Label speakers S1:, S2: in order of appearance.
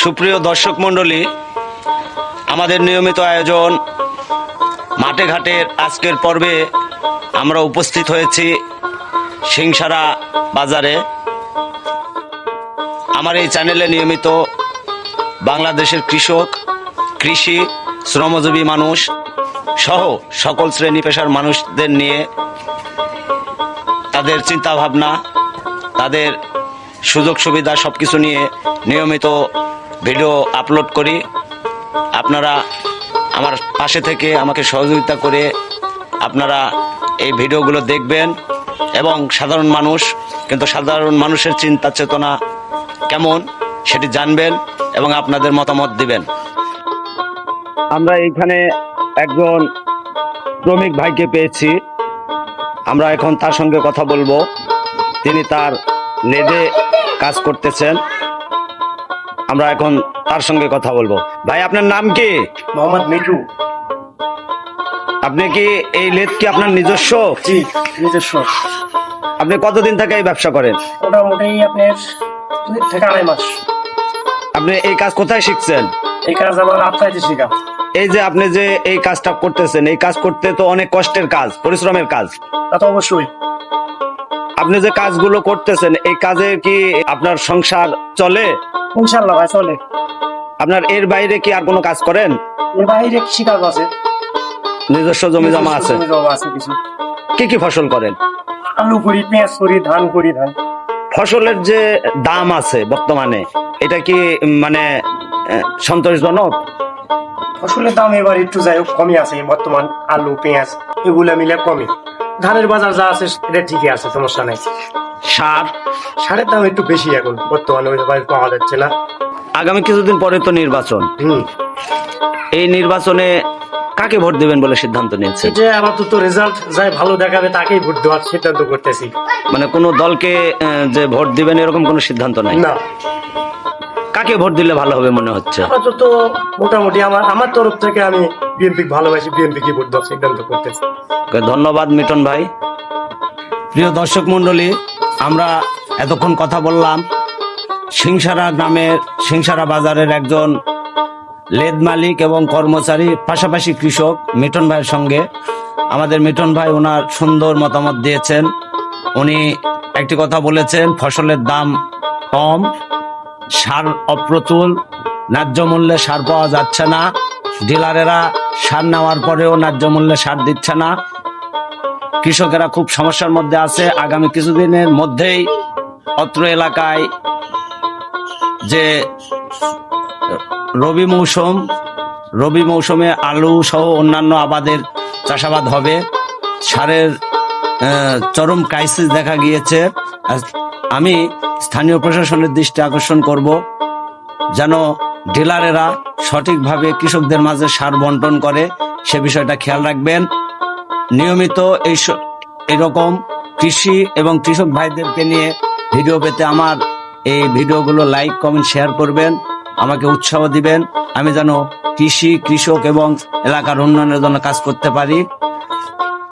S1: সুপ্রিয় দর্শক মণ্ডলী, আমাদের নিয়মিত আয়োজন মাঠে ঘাটের আজকের পর্বে আমরা উপস্থিত হয়েছি সিংসারা বাজারে। আমার এই চ্যানেলে নিয়মিত বাংলাদেশের কৃষক, কৃষি, শ্রমজীবী মানুষ সহ সকল শ্রেণী পেশার মানুষদের নিয়ে তাদের চিন্তাভাবনা, তাদের সুযোগ সুবিধা সব কিছু নিয়ে নিয়মিত ভিডিও আপলোড করি। আপনারা আমার পাশে থেকে আমাকে সহযোগিতা করে আপনারা এই ভিডিওগুলো দেখবেন এবং সাধারণ মানুষের চিন্তা চেতনা কেমন সেটি জানবেন এবং আপনাদের মতামত দিবেন। আমরা এইখানে একজন শ্রমিক ভাইকে পেয়েছি, আমরা এখন তার সঙ্গে কথা বলবো। তিনি তার লেদে কাজ করতেছেন, আমরা এখন তার সঙ্গে কথা বলবো। ভাই, আপনার নাম কি?
S2: মোহাম্মদ মিঠু।
S1: আপনি কি এই লেদ কি আপনার নিজস্ব?
S2: জি, নিজস্ব।
S1: আপনি কতদিন থেকে এই ব্যবসা করেন?
S2: মোটামুটি আপনার 2 থেকে 2.5 মাস।
S1: আপনি এই কাজ কোথায় শিখছেন?
S2: এই কাজ আমার আপনাদের শেখা।
S1: এই যে আপনি যে এই কাজটা করতেছেন, এই কাজ করতে তো অনেক কষ্টের কাজ, পরিশ্রমের কাজ।
S2: তা তো অবশ্যই।
S1: আপনি যে কাজগুলো করতেছেন, এই কাজে কি আপনার সংসার চলে?
S2: ইনশাআল্লাহ ভাই চলে।
S1: আপনার এর বাইরে কি আর কোনো কাজ করেন?
S2: এর বাইরে কৃষি কাজ আছে,
S1: নিজস্ব জমি জমা আছে?
S2: জমি জমা আছে কিছু।
S1: কি কি ফসল করেন?
S2: আলু করি, পেঁয়াজ করি, ধান করি।
S1: ফসলের যে দাম আছে বর্তমানে, এটা কি মানে সন্তোষজনক?
S2: ফসলের দাম এবার একটু যাই হোক কমই আছে বর্তমান। আলু পেঁয়াজ এগুলো মিলে কমই। ধানের বাজার যা আছে এটা ঠিকই আছে, সমস্যা নাই। সারের দাম একটু বেশি এখন বর্তমানে, ওই পাওয়া যাচ্ছে না।
S1: আগামী কিছুদিন পরে তো নির্বাচন, এই নির্বাচনে কাকে ভোট দিবেন বলে সিদ্ধান্ত নিয়েছে?
S2: এটা আপাতত রেজাল্ট যাই ভালো দেখাবে তাকেই ভোট দেওয়ার সিদ্ধান্ত করতেছি।
S1: মানে কোনো দলকে যে ভোট দিবেন এরকম কোনো সিদ্ধান্ত নাই?
S2: না।
S1: কাকে ভোট দিলে ভালো হবে মনে হচ্ছে?
S2: আপাতত মোটামুটি আমার তরফ থেকে আমি বিএনপি ভালোবাসি, বিএনপি কি ভোট দেওয়ার সিদ্ধান্ত করতেছি।
S1: ধন্যবাদ মিটন ভাই। প্রিয় দর্শক মণ্ডলী, আমরা এতক্ষণ কথা বললাম সিংসারা গ্রামের, সিংসারা বাজারের একজন লেদ মালিক এবং কর্মচারী, পাশাপাশি কৃষক মিটন ভাইয়ের সঙ্গে। আমাদের মিটন ভাই ওনার সুন্দর মতামত দিয়েছেন। উনি একটি কথা বলেছেন, ফসলের দাম কম, সার অপ্রতুল, ন্যায্য মূল্যে সার পাওয়া যাচ্ছে না, ডিলারেরা সার নেওয়ার পরেও ন্যায্য মূল্যে সার দিচ্ছে না, কৃষকেরা খুব সমস্যার মধ্যে আছে। আগামী কিছুদিনের মধ্যেই অত্র এলাকায় যে রবি মৌসুমে আলু সহ অন্যান্য আবাদের চাষাবাদ হবে, সারের চরম ক্রাইসিস দেখা গিয়েছে। আমি স্থানীয় প্রশাসনের দৃষ্টি আকর্ষণ করব যেন ডিলারেরা সঠিকভাবে কৃষকদের মাঝে সার বন্টন করে, সে বিষয়টা খেয়াল রাখবেন। নিয়মিত এরকম কৃষি এবং কৃষক ভাইদেরকে নিয়ে ভিডিও পেতে আমার এই ভিডিওগুলো লাইক, কমেন্ট, শেয়ার করবেন, আমাকে উৎসাহ দিবেন, আমি যেন কৃষি, কৃষক এবং এলাকার উন্নয়নের জন্য কাজ করতে পারি।